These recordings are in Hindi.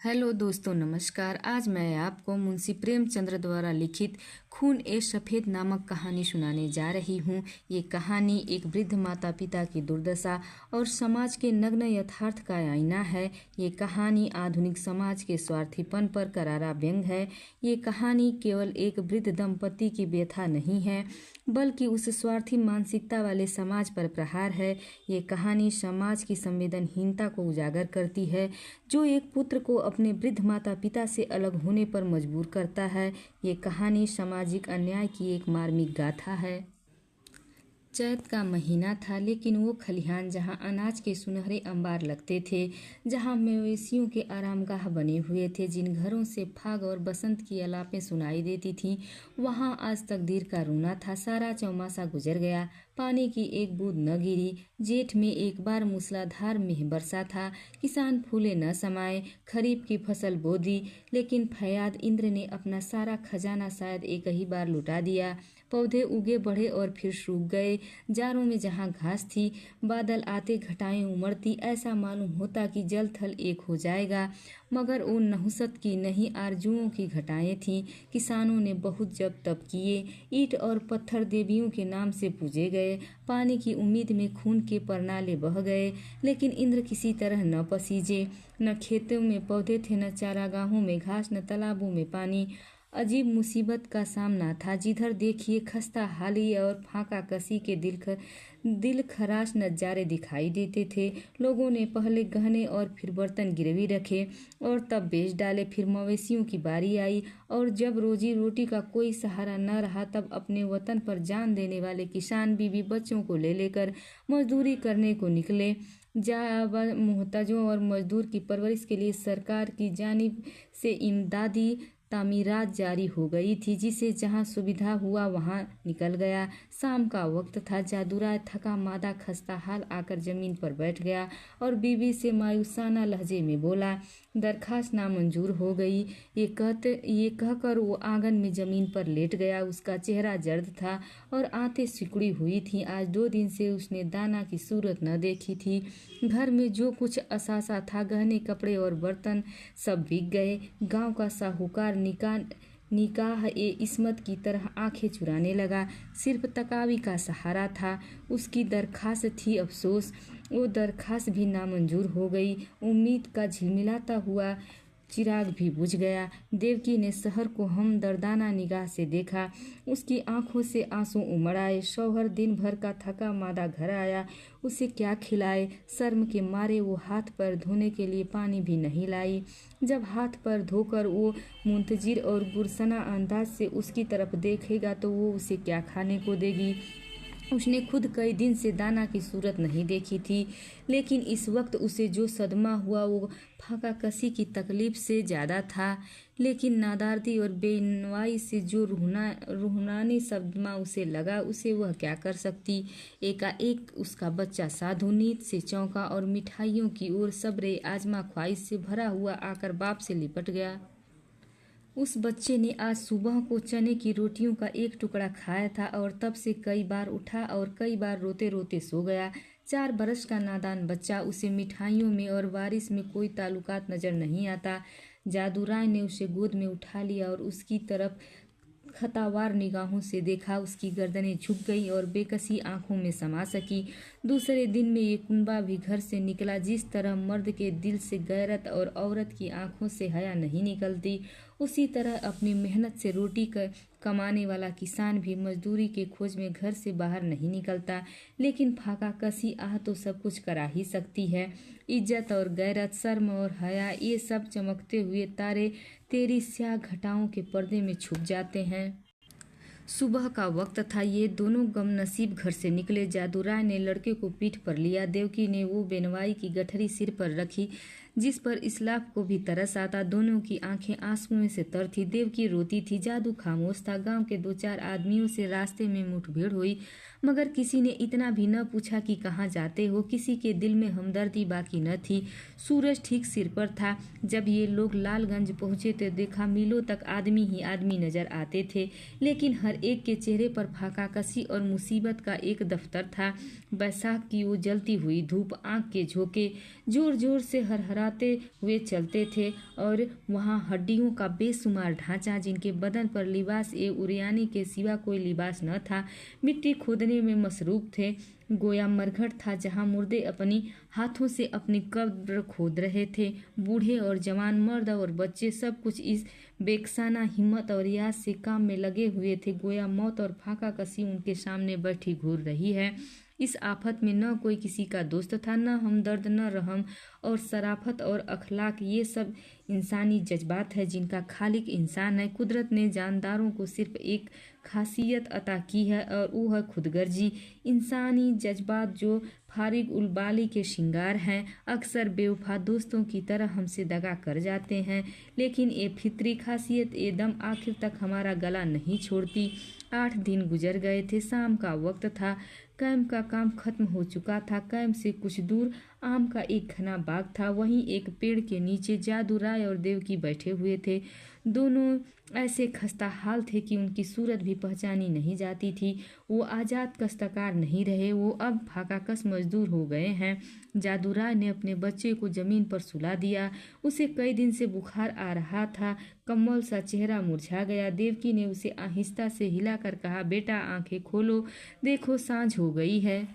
हेलो दोस्तों, नमस्कार। आज मैं आपको मुंशी प्रेमचंद्र द्वारा लिखित खून ए सफ़ेद नामक कहानी सुनाने जा रही हूँ। ये कहानी एक वृद्ध माता पिता की दुर्दशा और समाज के नग्न यथार्थ का आईना है। ये कहानी आधुनिक समाज के स्वार्थीपन पर करारा व्यंग है। ये कहानी केवल एक वृद्ध दंपति की व्यथा नहीं है, बल्कि उस स्वार्थी मानसिकता वाले समाज पर प्रहार है। ये कहानी समाज की संवेदनहीनता को उजागर करती है, जो एक पुत्र को अपने वृद्ध माता पिता से अलग होने पर मजबूर करता है। ये कहानी सामाजिक अन्याय की एक मार्मिक गाथा है। चैत का महीना था, लेकिन वो खलिहान जहाँ अनाज के सुनहरे अंबार लगते थे, जहाँ मवेशियों के आरामगाह बने हुए थे, जिन घरों से फाग और बसंत की अलापें सुनाई देती थीं, वहाँ आज तकदीर का रोना था। सारा चौमासा गुजर गया, पानी की एक बूंद न गिरी। जेठ में एक बार मूसलाधार मेघ बरसा था। किसान फूले न समाये, खरीफ की फसल बो दी, लेकिन फयाद इंद्र ने अपना सारा खजाना शायद एक ही बार लुटा दिया। पौधे उगे बढ़े और फिर सूख गए। जाड़ों में जहाँ घास थी, बादल आते घटाएं उमड़ती। ऐसा मालूम होता कि जल थल एक हो जाएगा, मगर वो नहुसत की नहीं, आरजुओं की घटाएं थीं। किसानों ने बहुत जप तप किए, ईंट और पत्थर देवियों के नाम से पूजे गए, पानी की उम्मीद में खून के परनाले बह गए, लेकिन इंद्र किसी तरह न पसीजे। न खेतों में पौधे थे, न चारागाहों में घास, न तालाबों में पानी। अजीब मुसीबत का सामना था। जिधर देखिए खस्ता हाली और फाका कसी के दिल खराश नजारे दिखाई देते थे। लोगों ने पहले गहने और फिर बर्तन गिरवी रखे और तब बेच डाले। फिर मवेशियों की बारी आई, और जब रोजी रोटी का कोई सहारा न रहा, तब अपने वतन पर जान देने वाले किसान बीवी बच्चों को ले लेकर मजदूरी करने को निकले। मोहताजों और मजदूर की परवरिश के लिए सरकार की जानिब से इमदादी तामीरात जारी हो गई थी। जिसे जहां सुविधा हुआ वहां निकल गया। शाम का वक्त था। जादूराय थका मादा खस्ता हाल आकर जमीन पर बैठ गया और बीवी से मायूसाना लहजे में बोला, दरखास्त नामंजूर हो गई। ये कहकर वो आंगन में जमीन पर लेट गया। उसका चेहरा जर्द था और आंखें सिकुड़ी हुई थीं। आज 2 दिन से उसने दाना की सूरत न देखी थी। घर में जो कुछ असासा था, गहने, कपड़े और बर्तन, सब बिक गए। गांव का साहूकार निकाह ए इस्मत की तरह आंखें चुराने लगा। सिर्फ तकावी का सहारा था। उसकी दरखास्त थी अफसोस, वो दरखास्त भी नामंजूर हो गई। उम्मीद का झिलमिलाता हुआ चिराग भी बुझ गया। देवकी ने शहर को हमदर्दाना निगाह से देखा। उसकी आंखों से आंसू उमड़ आए। शौहर दिन भर का थका मादा घर आया, उसे क्या खिलाए। शर्म के मारे वो हाथ पैर धोने के लिए पानी भी नहीं लाई। जब हाथ पैर धोकर वो मुंतजिर और गुरसना अंदाज से उसकी तरफ देखेगा, तो वो उसे क्या खाने को देगी। उसने खुद कई दिन से दाना की सूरत नहीं देखी थी, लेकिन इस वक्त उसे जो सदमा हुआ वो फाका कसी की तकलीफ से ज़्यादा था। लेकिन नादारदी और बेनवाई से जो रूहानी सदमा उसे लगा, उसे वह क्या कर सकती। एकाएक उसका बच्चा साधु नींद से चौंका और मिठाइयों की ओर सब्रे आजमा ख्वाहिश से भरा हुआ आकर बाप से लिपट गया। उस बच्चे ने आज सुबह को चने की रोटियों का एक टुकड़ा खाया था और तब से कई बार उठा और कई बार रोते रोते सो गया। 4 बरस का नादान बच्चा, उसे मिठाइयों में और बारिश में कोई ताल्लुकात नजर नहीं आता। जादूराय ने उसे गोद में उठा लिया और उसकी तरफ खतावार निगाहों से देखा। उसकी गर्दनें झुक गई और बेकसी आंखों में समा सकी। दूसरे दिन में ये कुंबा भी घर से निकला। जिस तरह मर्द के दिल से गैरत और औरत की आंखों से हया नहीं निकलती, उसी तरह अपनी मेहनत से रोटी कमाने वाला किसान भी मजदूरी के खोज में घर से बाहर नहीं निकलता। लेकिन फाका कसी आह तो सब कुछ करा ही सकती है। इज्जत और गैरत, शर्म और हया, ये सब चमकते हुए तारे तेरी स्याह घटाओं के पर्दे में छुप जाते हैं। सुबह का वक्त था। ये दोनों गमनसीब घर से निकले। जादूराय ने लड़के को पीठ पर लिया। देवकी ने वो बेनवाई की गठरी सिर पर रखी जिस पर इस्लाफ को भी तरस आता। दोनों की आंखें आंसुओं से तर थी। देवकी रोती थी, जादू खामोश था। गांव के 2-4 आदमियों से रास्ते में मुठभेड़ हुई, मगर किसी ने इतना भी न पूछा कि कहाँ जाते हो। किसी के दिल में हमदर्दी बाकी न थी। सूरज ठीक सिर पर था। जब ये लोग लालगंज पहुंचे तो देखा मीलों तक आदमी ही आदमी नजर आते थे, लेकिन हर एक के चेहरे पर फाकाकसी और मुसीबत का एक दफ्तर था। बैसाख की वो जलती हुई धूप, आंख के झोंके, जोर जोर से हरहरा लड़खड़ाते हुए चलते थे और वहाँ हड्डियों का बेशुमार ढांचा, जिनके बदन पर लिबास ए उरियानी के सिवा कोई लिबास न था, मिट्टी खोदने में मसरूफ थे। गोया मरघट था जहाँ मुर्दे अपनी हाथों से अपनी कब्र खोद रहे थे। बूढ़े और जवान, मर्द और बच्चे, सब कुछ इस बेकसाना हिम्मत और याद से काम में लगे हुए थे। गोया मौत और फाका कसी उनके सामने बैठी घूर रही है। इस आफत में न कोई किसी का दोस्त था, न हमदर्द, न रहम और शराफत और अखलाक। ये सब इंसानी जज्बात है जिनका खालिक इंसान है। कुदरत ने जानदारों को सिर्फ एक खासियत अता की है और वो है खुदगर्जी। इंसानी जज्बात जो फारिग उलबाली के श्रृंगार हैं, अक्सर बेवफा दोस्तों की तरह हमसे दगा कर जाते हैं, लेकिन ये फितरी खासियत एकदम आखिर तक हमारा गला नहीं छोड़ती। 8 दिन गुजर गए थे। शाम का वक्त था। कैंप का काम खत्म हो चुका था। कैंप से कुछ दूर आम का एक घना बाग था। वहीं एक पेड़ के नीचे जादू राय और देवकी बैठे हुए थे। दोनों ऐसे खस्ता हाल थे कि उनकी सूरत भी पहचानी नहीं जाती थी। वो आजाद कश्तकार नहीं रहे, वो अब फाकाकस मजदूर हो गए हैं। जादू राय ने अपने बच्चे को जमीन पर सुला दिया। उसे कई दिन से बुखार आ रहा था। कम्बल सा चेहरा मुरझा गया। देवकी ने उसे आहिस्ता से हिलाकर कहा, बेटा आंखें खोलो, देखो सांझ हो गई है।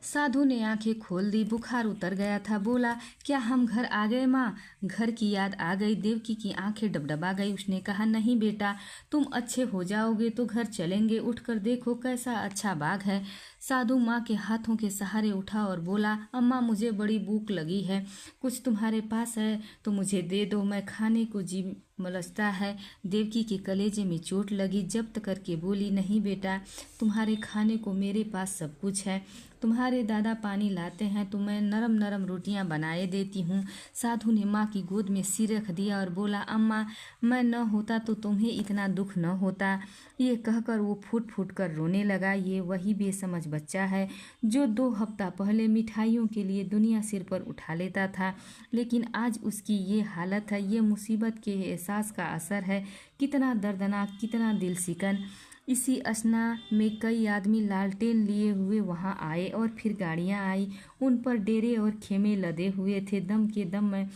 साधु ने आंखें खोल दी। बुखार उतर गया था। बोला, क्या हम घर आ गए माँ? घर की याद आ गई। देवकी की आंखें डबडबा गई। उसने कहा, नहीं बेटा, तुम अच्छे हो जाओगे तो घर चलेंगे। उठकर देखो कैसा अच्छा बाग है। साधु माँ के हाथों के सहारे उठा और बोला, अम्मा मुझे बड़ी भूख लगी है, कुछ तुम्हारे पास है तो मुझे दे दो, मैं खाने को जी मलसता है। देवकी के कलेजे में चोट लगी। जब्त करके बोली, नहीं बेटा, तुम्हारे खाने को मेरे पास सब कुछ है। तुम्हारे दादा पानी लाते हैं तो मैं नरम नरम रोटियां बनाए देती हूँ। साधु ने माँ की गोद में सिर रख दिया और बोला, अम्मा मैं न होता तो तुम्हें इतना दुख न होता। ये कहकर वो फूट फूट कर रोने लगा। ये वही बेसमझ बच्चा है जो 2 हफ्ता पहले मिठाइयों के लिए दुनिया सिर पर उठा लेता था, लेकिन आज उसकी ये हालत है। ये मुसीबत के एहसास का असर है। कितना दर्दनाक, कितना दिल सिकन। इसी असना में कई आदमी लालटेन लिए हुए वहां आए और फिर गाड़ियां आई। उन पर डेरे और खेमे लदे हुए थे। दम के दम में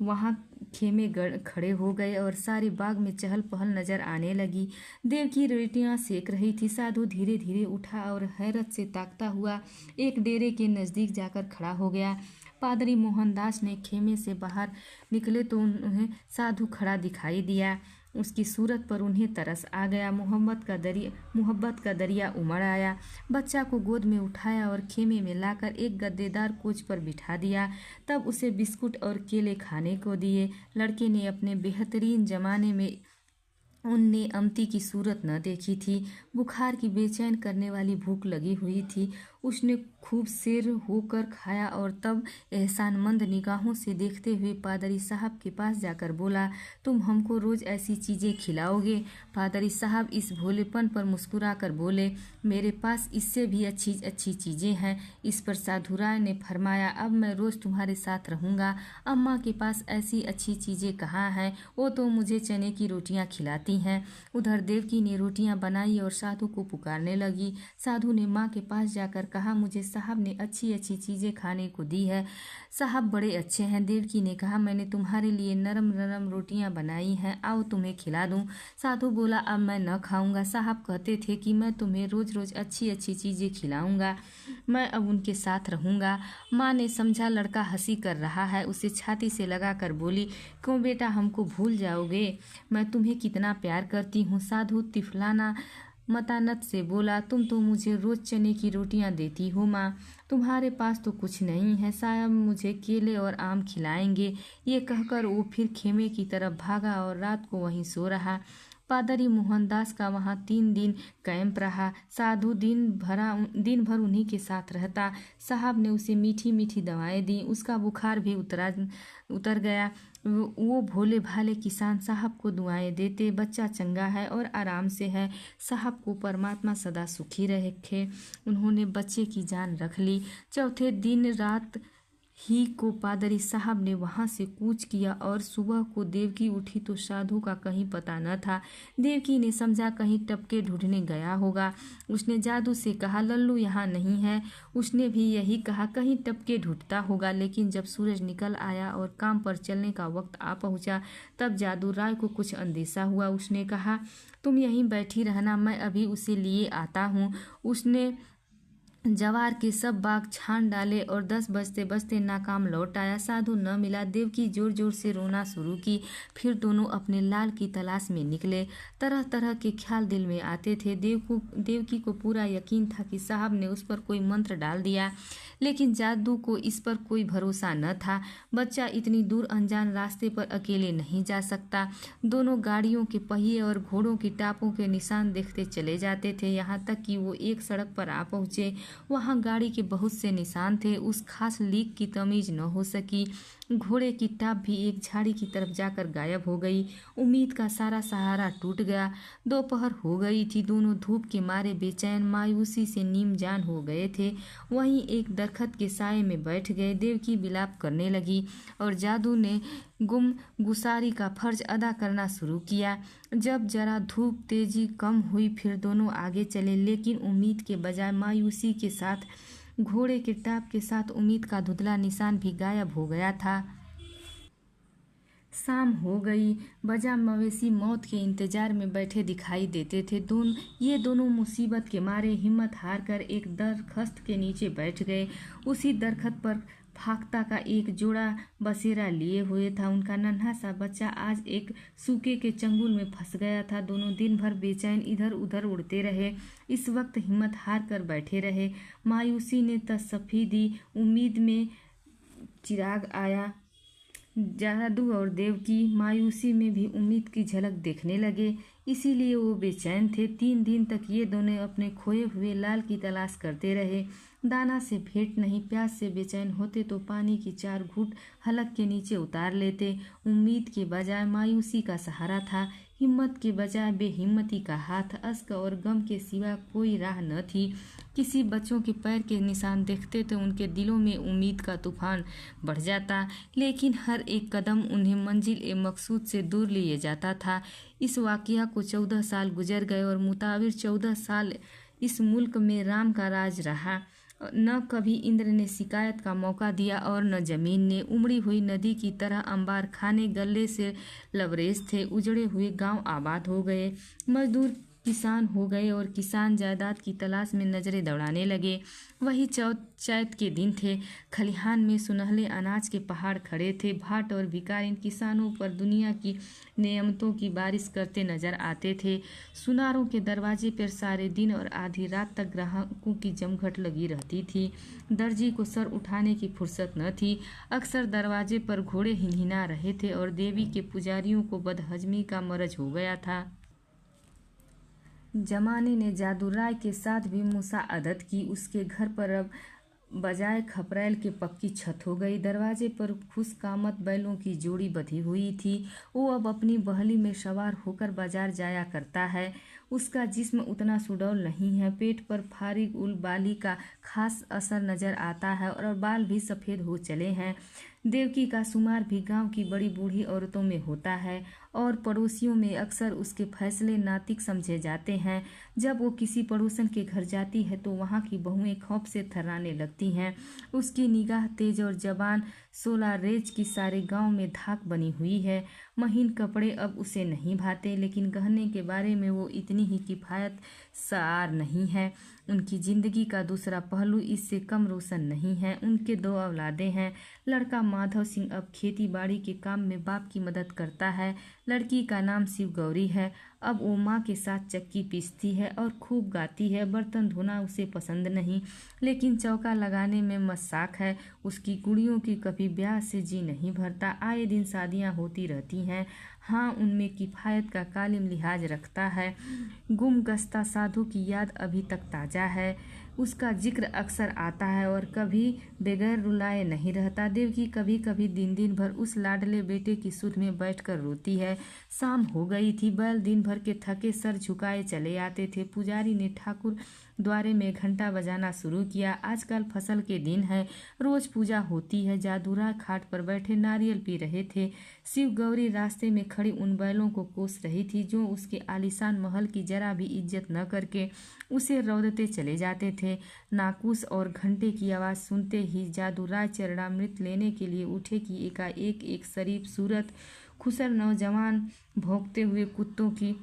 वहां खेमे खड़े हो गए और सारे बाग में चहल पहल नजर आने लगी। देवकी रोटियां सेक रही थी। साधु धीरे धीरे उठा और हैरत से ताकता हुआ एक डेरे के नजदीक जाकर खड़ा हो गया। पादरी मोहनदास ने खेमे से बाहर निकले तो उन्हें साधु खड़ा दिखाई दिया। उसकी सूरत पर उन्हें तरस आ गया। मोहब्बत का दरिया उमड़ आया। बच्चा को गोद में उठाया और खेमे में लाकर एक गद्देदार कोच पर बिठा दिया। तब उसे बिस्कुट और केले खाने को दिए। लड़के ने अपने बेहतरीन जमाने में उनने अमती की सूरत न देखी थी। बुखार की बेचैन करने वाली भूख लगी हुई थी। उसने खूब शेर होकर खाया और तब एहसानमंद निगाहों से देखते हुए पादरी साहब के पास जाकर बोला, तुम हमको रोज ऐसी चीजें खिलाओगे? पादरी साहब इस भोलेपन पर मुस्कुरा कर बोले, मेरे पास इससे भी अच्छी अच्छी चीजें हैं। इस पर साधु राय ने फरमाया, अब मैं रोज तुम्हारे साथ रहूंगा। अम्मा के पास ऐसी अच्छी चीजें कहाँ हैं? वो तो मुझे चने की रोटियां खिलाती हैं। उधर देवकी ने रोटियां बनाई और साधु को पुकारने लगी। साधु ने माँ के पास जाकर कहा, मुझे साहब ने अच्छी अच्छी चीजें खाने को दी है। साहब बड़े अच्छे हैं। देवकी ने कहा, मैंने तुम्हारे लिए नरम नरम रोटियां बनाई हैं, आओ तुम्हें खिला दूं। साधु बोला, अब मैं न खाऊंगा। साहब कहते थे कि मैं तुम्हें रोज रोज अच्छी अच्छी चीजें खिलाऊंगा, मैं अब उनके साथ रहूंगा। माँ ने समझा लड़का हंसी कर रहा है। उसे छाती से लगा कर बोली, क्यों बेटा, हमको भूल जाओगे? मैं तुम्हें कितना प्यार करती हूँ। साधु तिफलाना मतानत से बोला, तुम तो मुझे रोज चने की रोटियां देती हो माँ, तुम्हारे पास तो कुछ नहीं है। शायद मुझे केले और आम खिलाएंगे। ये कहकर वो फिर खेमे की तरफ भागा और रात को वहीं सो रहा। पादरी मोहनदास का वहाँ 3 दिन कैंप रहा। साधु दिन भर उन्हीं के साथ रहता। साहब ने उसे मीठी मीठी दवाएं दी। उसका बुखार भी उतर गया। वो भोले भाले किसान साहब को दुआएं देते, बच्चा चंगा है और आराम से है, साहब को परमात्मा सदा सुखी रखे। उन्होंने बच्चे की जान रख ली। चौथे दिन रात ही को पादरी साहब ने वहां से कूच किया और सुबह को देवकी उठी तो साधु का कहीं पता न था। देवकी ने समझा कहीं टपके ढूंढने गया होगा। उसने जादू से कहा लल्लू यहाँ नहीं है। उसने भी यही कहा कहीं टपके ढूंढता होगा। लेकिन जब सूरज निकल आया और काम पर चलने का वक्त आ पहुंचा तब जादू राय को कुछ अंदेशा हुआ। उसने कहा तुम यहीं बैठी रहना, मैं अभी उसे लिए आता हूँ। उसने जवार के सब बाग छान डाले और 10 बजते बजते नाकाम लौट आया। साधु न मिला। देवकी जोर जोर से रोना शुरू की। फिर दोनों अपने लाल की तलाश में निकले। तरह तरह के ख्याल दिल में आते थे। देवकी को पूरा यकीन था कि साहब ने उस पर कोई मंत्र डाल दिया, लेकिन जादू को इस पर कोई भरोसा न था। बच्चा इतनी दूर अनजान रास्ते पर अकेले नहीं जा सकता। दोनों गाड़ियों के पहिए और घोड़ों की टापों के निशान देखते चले जाते थे, यहाँ तक कि वो एक सड़क पर आ पहुंचे। वहां गाड़ी के बहुत से निशान थे। उस खास लीक की तमीज न हो सकी। घोड़े की टाप भी एक झाड़ी की तरफ जाकर गायब हो गई। उम्मीद का सारा सहारा टूट गया। दोपहर हो गई थी। दोनों धूप के मारे बेचैन मायूसी से नीम जान हो गए थे। वहीं एक दरखत के साये में बैठ गए। देवकी विलाप करने लगी और जादू ने गुम गुसारी का फर्ज अदा करना शुरू किया। जब जरा धूप तेजी कम हुई फिर दोनों आगे चले, लेकिन उम्मीद के बजाय मायूसी के साथ। घोड़े के टाप के साथ उम्मीद का धुंधला निशान भी गायब हो गया था। शाम हो गई। बजा मवेशी मौत के इंतजार में बैठे दिखाई देते थे। ये दोनों मुसीबत के मारे हिम्मत हार कर एक दरख्त के नीचे बैठ गए। उसी दरख्त पर फाख्ता का एक जोड़ा बसेरा लिए हुए था। उनका नन्हा सा बच्चा आज एक सूखे के चंगुल में फंस गया था। दोनों दिन भर बेचैन इधर उधर उड़ते रहे। इस वक्त हिम्मत हार कर बैठे रहे। मायूसी ने तसफी दी। उम्मीद में चिराग आया। जादू और देवकी मायूसी में भी उम्मीद की झलक देखने लगे, इसीलिए वो बेचैन थे। 3 दिन तक ये दोनों अपने खोए हुए लाल की तलाश करते रहे। दाना से भेंट नहीं। प्यास से बेचैन होते तो पानी की 4 घूंट हलक के नीचे उतार लेते। उम्मीद के बजाय मायूसी का सहारा था। हिम्मत के बजाय बेहिम्मती का हाथ। अश्क और गम के सिवा कोई राह न थी। किसी बच्चों के पैर के निशान देखते तो उनके दिलों में उम्मीद का तूफान बढ़ जाता, लेकिन हर एक कदम उन्हें मंजिल ए मकसूद से दूर लिए जाता था। इस वाकया को 14 साल गुजर गए और मुताबिर 14 साल इस मुल्क में राम का राज रहा। न कभी इंद्र ने शिकायत का मौका दिया और न जमीन ने। उमड़ी हुई नदी की तरह अंबार खाने गले से लबरेज थे। उजड़े हुए गांव आबाद हो गए। मजदूर किसान हो गए और किसान जायदाद की तलाश में नजरें दौड़ाने लगे। वही चैत के दिन थे। खलिहान में सुनहले अनाज के पहाड़ खड़े थे। भाट और भिखारी इन किसानों पर दुनिया की नेमतों की बारिश करते नजर आते थे। सुनारों के दरवाजे पर सारे दिन और आधी रात तक ग्राहकों की जमघट लगी रहती थी। दर्जी को सर उठाने की फुर्सत न थी। अक्सर दरवाजे पर घोड़े हिनहिना रहे थे और देवी के पुजारियों को बदहजमी का मरज हो गया था। जमाने ने जादू राय के साथ भी मुसाअदत की। उसके घर पर अब बजाय खपरैल के पक्की छत हो गई। दरवाजे पर खुशकामद बैलों की जोड़ी बंधी हुई थी। वो अब अपनी बहली में सवार होकर बाजार जाया करता है। उसका जिस्म उतना सुडौल नहीं है। पेट पर फारिग उल बाली का खास असर नजर आता है और बाल भी सफ़ेद हो चले हैं। देवकी का शुमार भी गांव की बड़ी बूढ़ी औरतों में होता है और पड़ोसियों में अक्सर उसके फैसले नातिक समझे जाते हैं। जब वो किसी पड़ोसन के घर जाती है तो वहाँ की बहुएं खौफ से थर्राने लगती हैं। उसकी निगाह तेज और जबान 16 रेज की सारे गांव में धाक बनी हुई है। महीन कपड़े अब उसे नहीं भाते, लेकिन गहने के बारे में वो इतनी ही किफायत सार नहीं है। उनकी जिंदगी का दूसरा पहलू इससे कम रोशन नहीं है। उनके 2 औलादें हैं। लड़का माधव सिंह अब खेती बाड़ी के काम में बाप की मदद करता है। लड़की का नाम शिव गौरी है। अब वो माँ के साथ चक्की पीसती है और खूब गाती है। बर्तन धोना उसे पसंद नहीं, लेकिन चौका लगाने में मसाक है। उसकी कुड़ियों की कभी ब्याह से जी नहीं भरता। आए दिन शादियाँ होती रहती हैं। हाँ, उनमें किफायत का कालिम लिहाज रखता है। गुम गस्ता साधु की याद अभी तक ताज़ा है। उसका जिक्र अक्सर आता है और कभी बगैर रुलाए नहीं रहता। देवकी कभी कभी दिन दिन भर उस लाडले बेटे की सुध में बैठकर रोती है। शाम हो गई थी। बैल दिन भर के थके सर झुकाए चले आते थे। पुजारी ने ठाकुर द्वारे में घंटा बजाना शुरू किया। आजकल फसल के दिन है, रोज पूजा होती है। जादूराय खाट पर बैठे नारियल पी रहे थे। शिव गौरी रास्ते में खड़ी उन बैलों को कोस रही थी जो उसके आलीशान महल की जरा भी इज्जत न करके उसे रौदते चले जाते थे। नाकूस और घंटे की आवाज़ सुनते ही जादूराय चरणामृत लेने के लिए उठे कि एकाएक एक शरीफ सूरत खुसर नौजवान भौंकते हुए कुत्तों की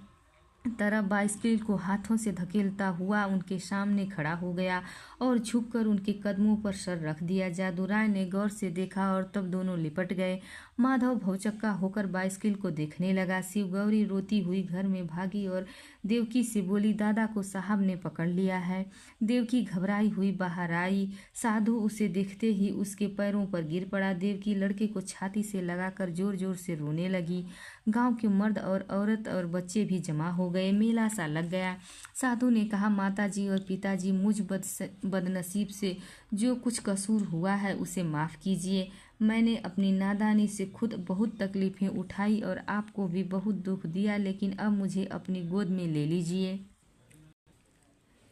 तरह बाइसिकल को हाथों से धकेलता हुआ उनके सामने खड़ा हो गया और झुककर उनके कदमों पर सर रख दिया। जादूराय ने गौर से देखा और तब दोनों लिपट गए। माधव भौचक्का होकर बाइसिकल को देखने लगा। शिव गौरी रोती हुई घर में भागी और देवकी से बोली, दादा को साहब ने पकड़ लिया है। देवकी घबराई हुई बाहर आई। साधु उसे देखते ही उसके पैरों पर गिर पड़ा। देवकी लड़के को छाती से लगाकर जोर जोर से रोने लगी। गांव के मर्द और औरत और बच्चे भी जमा हो गए। मेला सा लग गया। साधु ने कहा, माताजी और पिताजी, मुझ बदनसीब से जो कुछ कसूर हुआ है उसे माफ़ कीजिए। मैंने अपनी नादानी से खुद बहुत तकलीफ़ें उठाई और आपको भी बहुत दुख दिया, लेकिन अब मुझे अपनी गोद में ले लीजिए।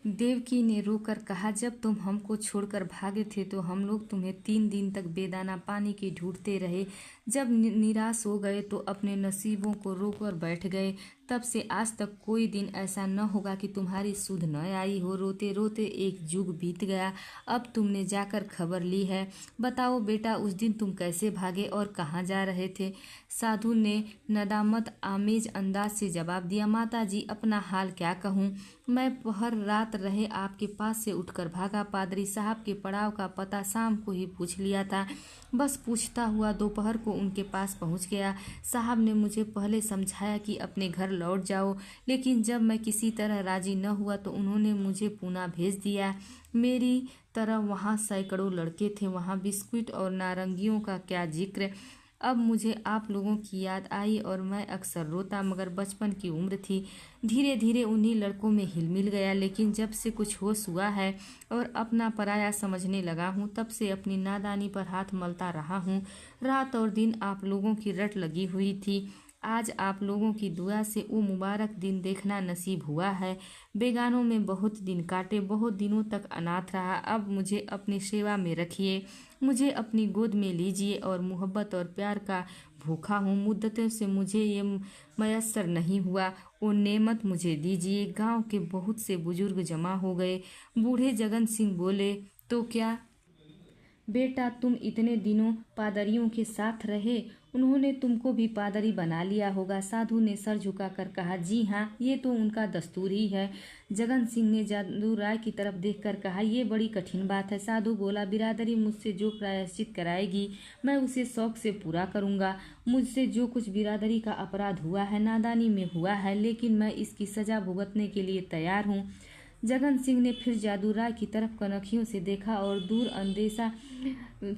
देवकी ने रोकर कहा, जब तुम हमको छोड़कर भागे थे तो हम लोग तुम्हें 3 दिन तक बेदाना पानी के ढूंढते रहे। जब निराश हो गए तो अपने नसीबों को रोकर बैठ गए। तब से आज तक कोई दिन ऐसा न होगा कि तुम्हारी सुध न आई हो। रोते रोते एक युग बीत गया। अब तुमने जाकर खबर ली है। बताओ बेटा, उस दिन तुम कैसे भागे और कहाँ जा रहे थे? साधु ने नदामत आमेज अंदाज से जवाब दिया, माताजी, अपना हाल क्या कहूँ। मैं पहर रात रहे आपके पास से उठकर भागा। पादरी साहब के पड़ाव का पता शाम को ही पूछ लिया था। बस पूछता हुआ दोपहर को उनके पास पहुंच गया। साहब ने मुझे पहले समझाया कि अपने घर लौट जाओ, लेकिन जब मैं किसी तरह राजी न हुआ तो उन्होंने मुझे पूना भेज दिया। मेरी तरह वहाँ सैकड़ों लड़के थे। वहाँ बिस्कुट और नारंगियों का क्या जिक्र। अब मुझे आप लोगों की याद आई और मैं अक्सर रोता, मगर बचपन की उम्र थी। धीरे धीरे उन्हीं लड़कों में हिल मिल गया। लेकिन जब से कुछ होश हुआ है और अपना पराया समझने लगा हूँ, तब से अपनी नादानी पर हाथ मलता रहा हूँ। रात और दिन आप लोगों की रट लगी हुई थी। आज आप लोगों की दुआ से वो मुबारक दिन देखना नसीब हुआ है। बेगानों में बहुत दिन काटे, बहुत दिनों तक अनाथ रहा। अब मुझे अपनी सेवा में रखिए, मुझे अपनी गोद में लीजिए और मोहब्बत और प्यार का भूखा हूँ। मुद्दतों से मुझे ये मयस्सर नहीं हुआ, वो नेमत मुझे दीजिए। गांव के बहुत से बुजुर्ग जमा हो गए। बूढ़े जगन सिंह बोले, तो क्या बेटा, तुम इतने दिनों पादरियों के साथ रहे, उन्होंने तुमको भी पादरी बना लिया होगा। साधु ने सर झुकाकर कहा, जी हाँ, ये तो उनका दस्तूर ही है। जगन सिंह ने जादूराय की तरफ देखकर कहा, ये बड़ी कठिन बात है। साधु बोला, बिरादरी मुझसे जो प्रायश्चित कराएगी मैं उसे शौक से पूरा करूँगा। मुझसे जो कुछ बिरादरी का अपराध हुआ है, नादानी में हुआ है, लेकिन मैं इसकी सजा भुगतने के लिए तैयार हूँ। जगन सिंह ने फिर जादूराय की तरफ कनखियों से देखा और दूर अंदेशा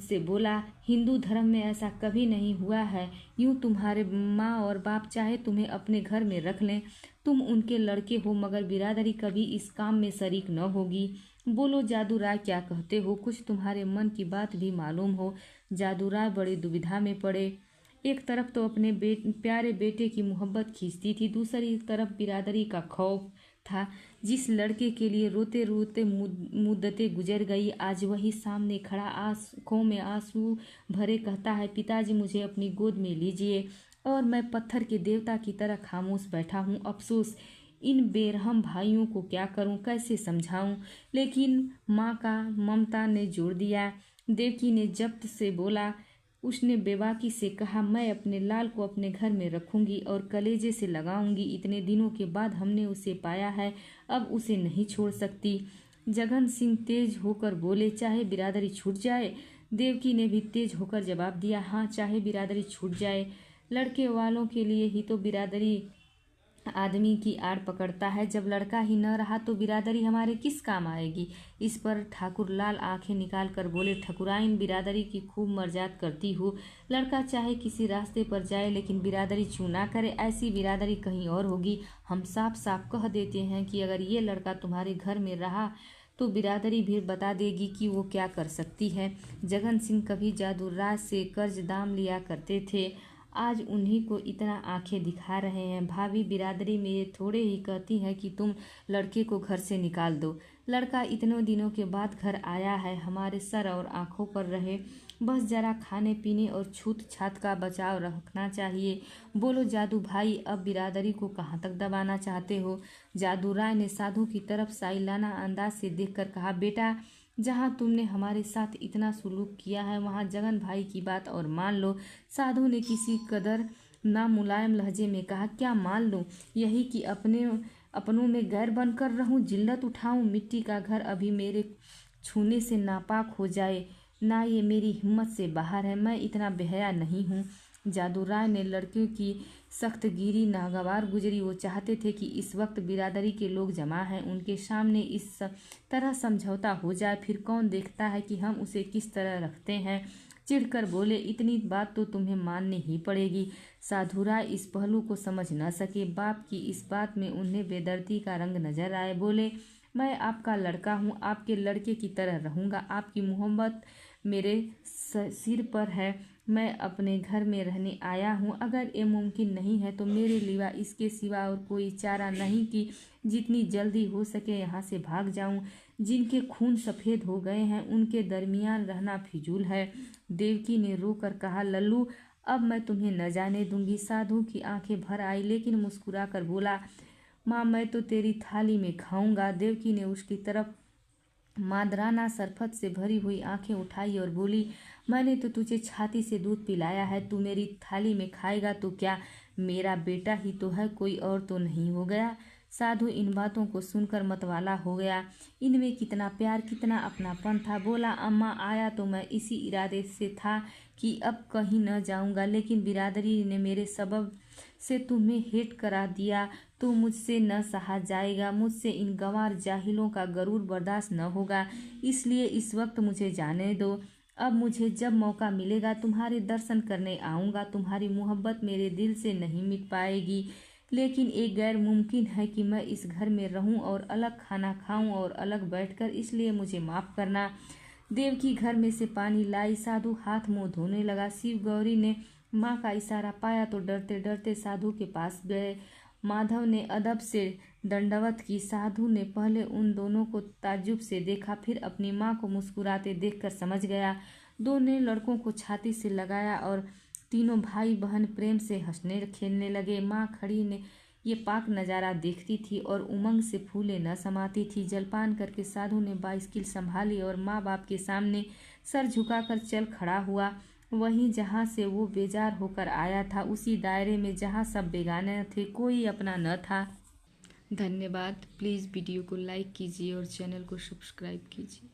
से बोला, हिंदू धर्म में ऐसा कभी नहीं हुआ है। यूं तुम्हारे माँ और बाप चाहे तुम्हें अपने घर में रख लें, तुम उनके लड़के हो, मगर बिरादरी कभी इस काम में शरीक न होगी। बोलो जादूराय, क्या कहते हो? कुछ तुम्हारे मन की बात भी मालूम हो। जादूराय बड़ी दुविधा में पड़े। एक तरफ तो अपने प्यारे बेटे की मोहब्बत खींचती थी, दूसरी तरफ बिरादरी का खौफ था। जिस लड़के के लिए रोते रोते मुद्दतें गुजर गई, आज वही सामने खड़ा आंखों में आंसू भरे कहता है, पिताजी, मुझे अपनी गोद में लीजिए। और मैं पत्थर के देवता की तरह खामोश बैठा हूँ। अफसोस, इन बेरहम भाइयों को क्या करूं, कैसे समझाऊं। लेकिन माँ का ममता ने जोड़ दिया। देवकी ने जब्त से बोला, उसने बेबाकी से कहा, मैं अपने लाल को अपने घर में रखूंगी और कलेजे से लगाऊंगी। इतने दिनों के बाद हमने उसे पाया है, अब उसे नहीं छोड़ सकती। जगन सिंह तेज होकर बोले, चाहे बिरादरी छूट जाए। देवकी ने भी तेज होकर जवाब दिया, हाँ, चाहे बिरादरी छूट जाए। लड़के वालों के लिए ही तो बिरादरी आदमी की आड़ पकड़ता है। जब लड़का ही न रहा तो बिरादरी हमारे किस काम आएगी। इस पर ठाकुर लाल आंखें निकाल कर बोले, ठकुराइन, बिरादरी की खूब मर्जाद करती हो। लड़का चाहे किसी रास्ते पर जाए, लेकिन बिरादरी चू ना करे। ऐसी बिरादरी कहीं और होगी। हम साफ साफ कह देते हैं कि अगर ये लड़का तुम्हारे घर में रहा तो बिरादरी भी बता देगी कि वो क्या कर सकती है। जगन सिंह कभी जादूराज से कर्ज दाम लिया करते थे, आज उन्हीं को इतना आंखें दिखा रहे हैं। भाभी बिरादरी में थोड़े ही कहती है कि तुम लड़के को घर से निकाल दो। लड़का इतने दिनों के बाद घर आया है, हमारे सर और आंखों पर रहे, बस जरा खाने पीने और छूत छात का बचाव रखना चाहिए। बोलो जादू भाई, अब बिरादरी को कहाँ तक दबाना चाहते हो? जादू राय ने साधु की तरफ साइलाना अंदाज से देखकर कहा, बेटा जहाँ तुमने हमारे साथ इतना सुलूक किया है वहाँ जगन भाई की बात और मान लो। साधु ने किसी कदर ना मुलायम लहजे में कहा, क्या मान लो? यही कि अपनों में गैर बनकर रहूं, जिल्लत उठाऊं, मिट्टी का घर अभी मेरे छूने से नापाक हो जाए ना, ये मेरी हिम्मत से बाहर है। मैं इतना बेहया नहीं हूँ। जादू राय ने लड़के की सख्तगिरी नागवार गुजरी। वो चाहते थे कि इस वक्त बिरादरी के लोग जमा हैं, उनके सामने इस तरह समझौता हो जाए, फिर कौन देखता है कि हम उसे किस तरह रखते हैं। चिढ़कर बोले, इतनी बात तो तुम्हें माननी ही पड़ेगी। साधु राय इस पहलू को समझ न सके। बाप की इस बात में उन्हें बेदर्दी का रंग नजर आए। बोले, मैं आपका लड़का हूँ, आपके लड़के की तरह रहूँगा। आपकी मोहब्बत मेरे सिर पर है, मैं अपने घर में रहने आया हूँ। अगर ये मुमकिन नहीं है तो मेरे लिए इसके सिवा और कोई चारा नहीं कि जितनी जल्दी हो सके यहाँ से भाग जाऊँ। जिनके खून सफ़ेद हो गए हैं उनके दरमियान रहना फिजूल है। देवकी ने रोकर कहा, लल्लू अब मैं तुम्हें न जाने दूंगी। साधु की आंखें भर आई लेकिन मुस्कुरा कर बोला, माँ मैं तो तेरी थाली में खाऊंगा। देवकी ने उसकी तरफ मादराना सरफत से भरी हुई आंखें उठाई और बोली, मैंने तो तुझे छाती से दूध पिलाया है, तू मेरी थाली में खाएगा तो क्या? मेरा बेटा ही तो है, कोई और तो नहीं हो गया। साधु इन बातों को सुनकर मतवाला हो गया। इनमें कितना प्यार, कितना अपनापन था। बोला, अम्मा आया तो मैं इसी इरादे से था कि अब कहीं न जाऊंगा, लेकिन बिरादरी ने मेरे सबब से तुम्हें हेट करा दिया तो मुझसे न सहा जाएगा। मुझसे इन गंवार जाहिलों का गरूर बर्दाश्त न होगा, इसलिए इस वक्त मुझे जाने दो। अब मुझे जब मौका मिलेगा तुम्हारे दर्शन करने आऊँगा। तुम्हारी मोहब्बत मेरे दिल से नहीं मिट पाएगी, लेकिन एक गैर मुमकिन है कि मैं इस घर में रहूं और अलग खाना खाऊं और अलग बैठकर, इसलिए मुझे माफ़ करना। देवकी घर में से पानी लाई। साधु हाथ मुंह धोने लगा। शिव गौरी ने माँ का इशारा पाया तो डरते डरते साधु के पास गए। माधव ने अदब से दंडवत की। साधु ने पहले उन दोनों को ताज्जुब से देखा, फिर अपनी माँ को मुस्कुराते देखकर समझ गया। दोनों लड़कों को छाती से लगाया और तीनों भाई बहन प्रेम से हंसने खेलने लगे। माँ खड़ी ने ये पाक नज़ारा देखती थी और उमंग से फूले न समाती थी। जलपान करके साधु ने बाइस्किल संभाली और माँ बाप के सामने सर झुकाकर चल खड़ा हुआ। वहीं जहाँ से वो बेजार होकर आया था, उसी दायरे में जहाँ सब बेगाने थे, कोई अपना न था। धन्यवाद। प्लीज़ वीडियो को लाइक कीजिए और चैनल को सब्सक्राइब कीजिए।